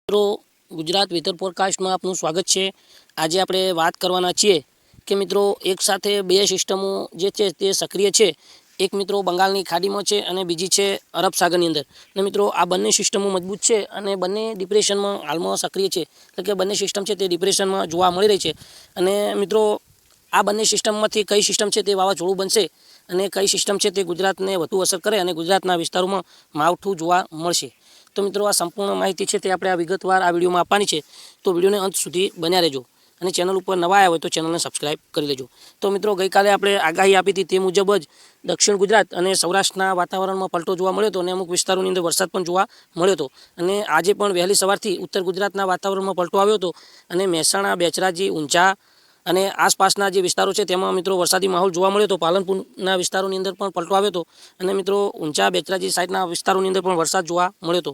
મિત્રો ગુજરાત વેધર ફોરકાસ્ટમાં આપનું સ્વાગત છે। આજે આપણે વાત કરવાના છીએ કે મિત્રો એક સાથે બે સિસ્ટમો જે છે તે સક્રિય છે। એક મિત્રો બંગાળની ખાડીમાં છે અને બીજી છે અરબ સાગરની અંદર। અને મિત્રો આ બંને સિસ્ટમો મજબૂત છે અને બંને ડિપ્રેશનમાં હાલમાં સક્રિય છે, એટલે કે બંને સિસ્ટમ છે તે ડિપ્રેશનમાં જોવા મળી રહી છે। અને મિત્રો આ બંને સિસ્ટમમાંથી કઈ સિસ્ટમ છે તે વાવાઝોડું બનશે અને કઈ સિસ્ટમ છે તે ગુજરાતને વધુ અસર કરે અને ગુજરાતના વિસ્તારોમાં માવઠું જોવા મળશે। તો મિત્રો આ સંપૂર્ણ માહિતી છે તે આપણે આ વિગતવાર આ વિડીયોમાં આપવાની છે, તો વિડીયોને અંત સુધી બન્યા રહેજો અને ચેનલ ઉપર નવા આવ્યા હોય તો ચેનલને સબસ્ક્રાઇબ કરી લેજો। તો મિત્રો ગઈકાલે આપણે આગાહી આપી હતી તે મુજબ જ દક્ષિણ ગુજરાત અને સૌરાષ્ટ્રના વાતાવરણમાં પલટો જોવા મળ્યો હતો અને અમુક વિસ્તારોની અંદર વરસાદ પણ જોવા મળ્યો હતો। અને આજે પણ વહેલી સવારથી ઉત્તર ગુજરાતના વાતાવરણમાં પલટો આવ્યો હતો અને મહેસાણા, બેચરાજી, ઊંઝા અને આસપાસના જે વિસ્તારો છે તેમાં મિત્રો વરસાદી માહોલ જોવા મળ્યો હતો। પાલનપુરના વિસ્તારોની અંદર પણ પલટો આવ્યો હતો અને મિત્રો ઊંઝા, બેચરાજી સાઈડના વિસ્તારોની અંદર પણ વરસાદ જોવા મળ્યો હતો।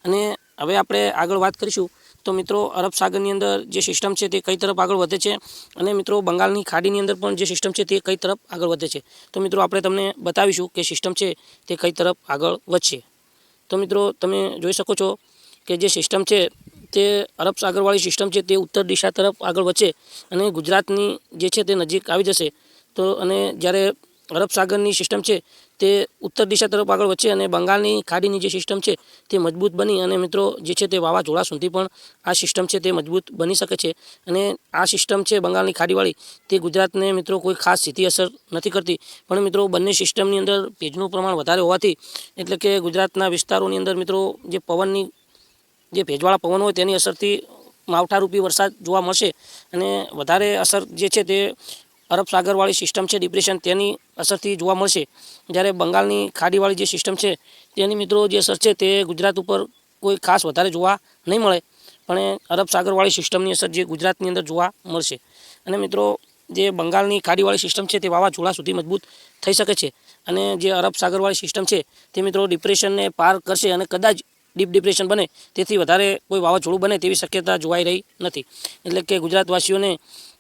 અને હવે આપણે આગળ વાત કરીશું તો મિત્રો અરબ સાગરની અંદર જે સિસ્ટમ છે તે કઈ તરફ આગળ વધે છે અને મિત્રો બંગાળની ખાડીની અંદર પણ જે સિસ્ટમ છે તે કઈ તરફ આગળ વધે છે, તો મિત્રો આપણે તમને બતાવીશું કે સિસ્ટમ છે તે કઈ તરફ આગળ વધશે। તો મિત્રો તમે જોઈ શકો છો કે જે સિસ્ટમ છે તે અરબ સાગરવાળી સિસ્ટમ છે તે ઉત્તર દિશા તરફ આગળ વધશે અને ગુજરાતની જે છે તે નજીક આવી જશે। તો અને જ્યારે અરબ સાગરની સિસ્ટમ છે તે ઉત્તર દિશા તરફ આગળ વધશે અને બંગાળની ખાડીની જે સિસ્ટમ છે તે મજબૂત બની અને મિત્રો જે છે તે વાવાઝોડા સુધી પણ આ સિસ્ટમ છે તે મજબૂત બની શકે છે। અને આ સિસ્ટમ છે બંગાળની ખાડીવાળી તે ગુજરાતને મિત્રો કોઈ ખાસ સીધી અસર નથી કરતી, પણ મિત્રો બંને સિસ્ટમની અંદર ભેજનું પ્રમાણ વધારે હોવાથી એટલે કે ગુજરાતના વિસ્તારોની અંદર મિત્રો જે પવનની જે ભેજવાળા પવન હોય તેની અસરથી માવઠારૂપી વરસાદ જોવા મળશે અને વધારે અસર જે છે તે અરબ સાગરવાળી સિસ્ટમ છે ડિપ્રેશન તેની અસરથી જોવા મળશે। જ્યારે બંગાળની ખાડીવાળી જે સિસ્ટમ છે તેની મિત્રો જે અસર છે તે ગુજરાત ઉપર કોઈ ખાસ વધારે જોવા નહીં મળે, પણ અરબ સાગરવાળી સિસ્ટમની અસર જે ગુજરાતની અંદર જોવા મળશે। અને મિત્રો જે બંગાળની ખાડીવાળી સિસ્ટમ છે તે વાવાઝોડા સુધી મજબૂત થઈ શકે છે અને જે અરબ સાગરવાળી સિસ્ટમ છે તે મિત્રો ડિપ્રેશનને પાર કરશે અને કદાચ ડીપ ડિપ્રેશન બને તેથી વધારે કોઈ વાવાઝોડું બને તેવી શક્યતા જોવાઈ રહી નથી। એટલે કે ગુજરાતવાસીઓને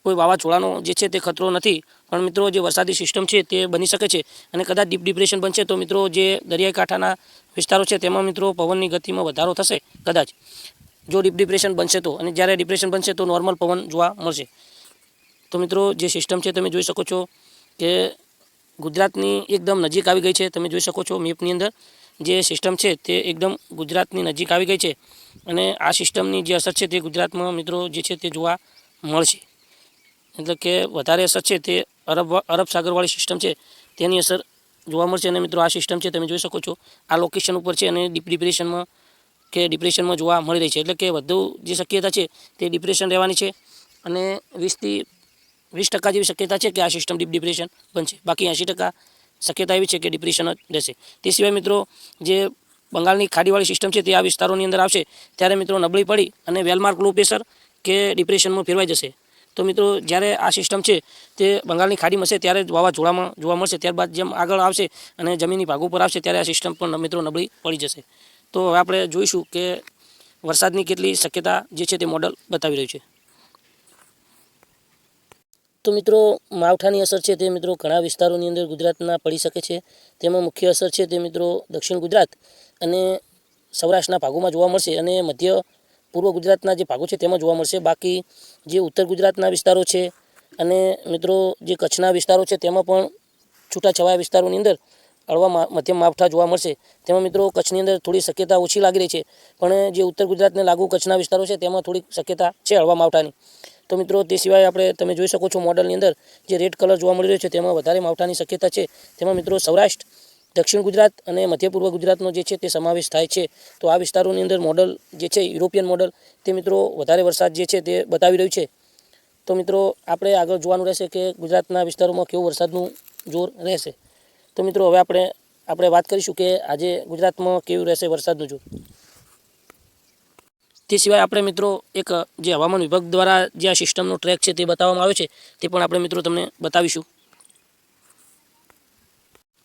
કોઈ વાવાઝોડાનો જે છે તે ખતરો નથી, પણ મિત્રો જે વરસાદી સિસ્ટમ છે તે બની શકે છે અને કદાચ ડીપ ડિપ્રેશન બનશે તો મિત્રો જે દરિયાઈ કાંઠાના વિસ્તારો છે તેમાં મિત્રો પવનની ગતિમાં વધારો થશે કદાચ જો ડીપ ડિપ્રેશન બનશે તો, અને જ્યારે ડિપ્રેશન બનશે તો નોર્મલ પવન જોવા મળશે। તો મિત્રો જે સિસ્ટમ છે તમે જોઈ શકો છો કે ગુજરાતની એકદમ નજીક આવી ગઈ છે। તમે જોઈ શકો છો મેપની અંદર જે સિસ્ટમ છે તે એકદમ ગુજરાતની નજીક આવી ગઈ છે અને આ સિસ્ટમની જે અસર છે તે ગુજરાતમાં મિત્રો જે છે તે જોવા મળશે। એટલે કે વધારે અસર છે તે અરબ સાગરવાળી સિસ્ટમ છે તેની અસર જોવા મળશે અને મિત્રો આ સિસ્ટમ છે તમે જોઈ શકો છો આ લોકેશન ઉપર છે અને ડીપ ડિપ્રેશનમાં જોવા મળી રહી છે। એટલે કે વધુ જે શક્યતા છે તે ડિપ્રેશન રહેવાની છે અને 20% જેવી શક્યતા છે કે આ સિસ્ટમ ડીપ ડિપ્રેશન બનશે, બાકી 80% શક્યતા એવી છે કે ડિપ્રેશન જ રહેશે। તે સિવાય મિત્રો જે બંગાળની ખાડીવાળી સિસ્ટમ છે તે આ વિસ્તારોની અંદર આવશે ત્યારે મિત્રો નબળી પડી અને વેલમાર્ક લો પ્રેશર કે ડિપ્રેશનમાં ફેરવાઈ જશે। તો મિત્રો જ્યારે આ સિસ્ટમ છે તે બંગાળની ખાડીમાં હશે ત્યારે જ વાવાઝોડામાં જોવા મળશે, ત્યારબાદ જેમ આગળ આવશે અને જમીની ભાગો પર આવશે ત્યારે આ સિસ્ટમ પણ મિત્રો નબળી પડી જશે। તો હવે આપણે જોઈશું કે વરસાદની કેટલી શક્યતા જે છે તે મોડલ બતાવી રહ્યું છે। તો મિત્રો માવઠાની અસર છે તે મિત્રો ઘણા વિસ્તારોની અંદર ગુજરાતના પડી શકે છે। તેમાં મુખ્ય અસર છે તે મિત્રો દક્ષિણ ગુજરાત અને સૌરાષ્ટ્રના ભાગોમાં જોવા મળશે અને મધ્ય પૂર્વ ગુજરાતના જે ભાગો છે તેમાં જોવા મળશે। બાકી જે ઉત્તર ગુજરાતના વિસ્તારો છે અને મિત્રો જે કચ્છના વિસ્તારો છે તેમાં પણ છૂટાછવાયા વિસ્તારોની અંદર હળવા મધ્યમ માવઠા જોવા મળશે। તેમાં મિત્રો કચ્છની અંદર થોડી શક્યતા ઓછી લાગી રહી છે, પણ જે ઉત્તર ગુજરાતને લાગુ કચ્છના વિસ્તારો છે તેમાં થોડી શક્યતા છે હળવા માવઠાની। તો મિત્રો તે સિવાય આપણે તમે જોઈ શકો છો મોડલની અંદર જે રેડ કલર જોવા મળી રહ્યો છે તેમાં વધારે માવઠાની શક્યતા છે। તેમાં મિત્રો સૌરાષ્ટ્ર, દક્ષિણ ગુજરાત અને મધ્ય પૂર્વ ગુજરાતનો જે છે તે સમાવેશ થાય છે। તો આ વિસ્તારોની અંદર મોડલ જે છે યુરોપિયન મોડલ તે મિત્રો વધારે વરસાદ જે છે તે બતાવી રહ્યું છે। તો મિત્રો આપણે આગળ જોવાનું રહેશે કે ગુજરાતના વિસ્તારોમાં કેવું વરસાદનું જોર રહેશે। તો મિત્રો હવે આપણે વાત કરીશું કે આજે ગુજરાતમાં કેવું રહેશે વરસાદનું જોર। તે સિવાય આપણે મિત્રો એક જે હવામાન વિભાગ દ્વારા જે આ સિસ્ટમનો ટ્રેક છે તે બતાવવામાં આવ્યો છે તે પણ આપણે મિત્રો તમને બતાવીશું।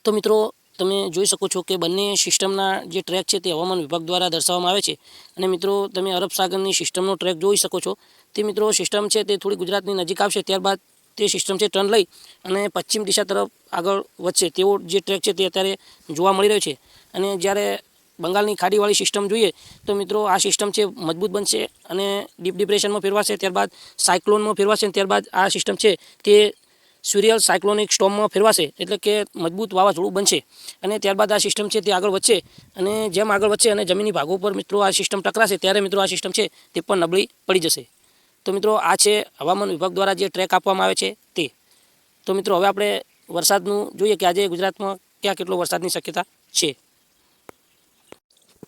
તો મિત્રો તમે જોઈ શકો છો કે બંને સિસ્ટમના જે ટ્રેક છે તે હવામાન વિભાગ દ્વારા દર્શાવવામાં આવે છે અને મિત્રો તમે અરબ સાગરની સિસ્ટમનો ટ્રેક જોઈ શકો છો। તે મિત્રો સિસ્ટમ છે તે થોડી ગુજરાતની નજીક આવશે, ત્યારબાદ તે સિસ્ટમ છે ટર્ન લઈ અને પશ્ચિમ દિશા તરફ આગળ વધશે તેવો જે ટ્રેક છે તે અત્યારે જોવા મળી રહ્યો છે। અને જ્યારે બંગાળની ખાડીવાળી સિસ્ટમ જોઈએ તો મિત્રો આ સિસ્ટમ છે મજબૂત બનશે અને ડીપ ડિપ્રેશનમાં ફેરવાશે, ત્યારબાદ સાયક્લોનમાં ફેરવાશે અને ત્યારબાદ આ સિસ્ટમ છે તે સ્યુરિયલ સાયક્લોનિક સ્ટોર્મમાં ફેરવાશે, એટલે કે મજબૂત વાવાઝોડું બનશે. અને ત્યારબાદ આ સિસ્ટમ છે તે આગળ વધશે અને જેમ આગળ વધશે અને જમીની ભાગો પર મિત્રો આ સિસ્ટમ ટકરાશે ત્યારે મિત્રો આ સિસ્ટમ છે તે પણ નબળી પડી જશે. તો મિત્રો આ છે હવામાન વિભાગ દ્વારા જે ટ્રેક આપવામાં આવે છે તે. તો મિત્રો હવે આપણે વરસાદનું જોઈએ કે આજે ગુજરાતમાં ક્યાં કેટલો વરસાદની શક્યતા છે.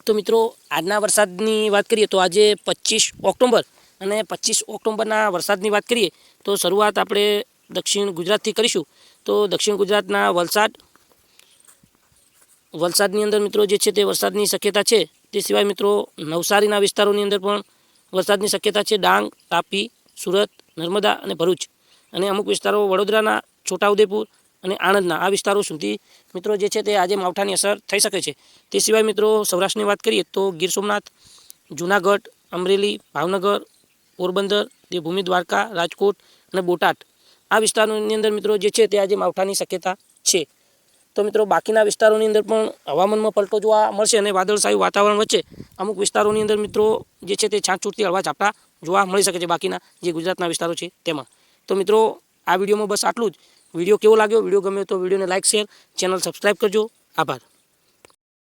તો મિત્રો આજના વરસાદની વાત કરીએ તો આજે 25 ઓક્ટોબર અને 25 ઓક્ટોબરના વરસાદની વાત કરીએ તો શરૂઆત આપણે દક્ષિણ ગુજરાતથી કરીશું. તો દક્ષિણ ગુજરાતના વલસાડની અંદર મિત્રો જે છે તે વરસાદની શક્યતા છે. તે સિવાય મિત્રો નવસારીના વિસ્તારોની અંદર પણ વરસાદની શક્યતા છે. ડાંગ, તાપી, સુરત, નર્મદા અને ભરૂચ અને અમુક વિસ્તારો વડોદરાના, છોટાઉદેપુર અને આણંદના આ વિસ્તારો સુધી મિત્રો જે છે તે આજે માવઠાની અસર થઈ શકે છે. તે સિવાય મિત્રો સૌરાષ્ટ્રની વાત કરીએ તો ગીર સોમનાથ, જૂનાગઢ, અમરેલી, ભાવનગર, પોરબંદર, દેવભૂમિ દ્વારકા, રાજકોટ અને બોટાદ આ વિસ્તારોની અંદર મિત્રો જે છે તે આજે માવઠાની શક્યતા છે. તો મિત્રો બાકીના વિસ્તારોની અંદર પણ હવામાનમાં પલટો જોવા મળશે અને વાદળછાયું વાતાવરણ વચ્ચે અમુક વિસ્તારોની અંદર મિત્રો જે છે તે છાંટછૂટથી હળવા ઝાપટા જોવા મળી શકે છે બાકીના જે ગુજરાતના વિસ્તારો છે તેમાં. તો મિત્રો આ વિડીયોમાં બસ આટલું જ. વિડીયો કેવો લાગ્યો? વિડીયો ગમ્યો તો વિડીયોને લાઇક, શેર, ચેનલ સબસ્ક્રાઈબ કરજો. આભાર.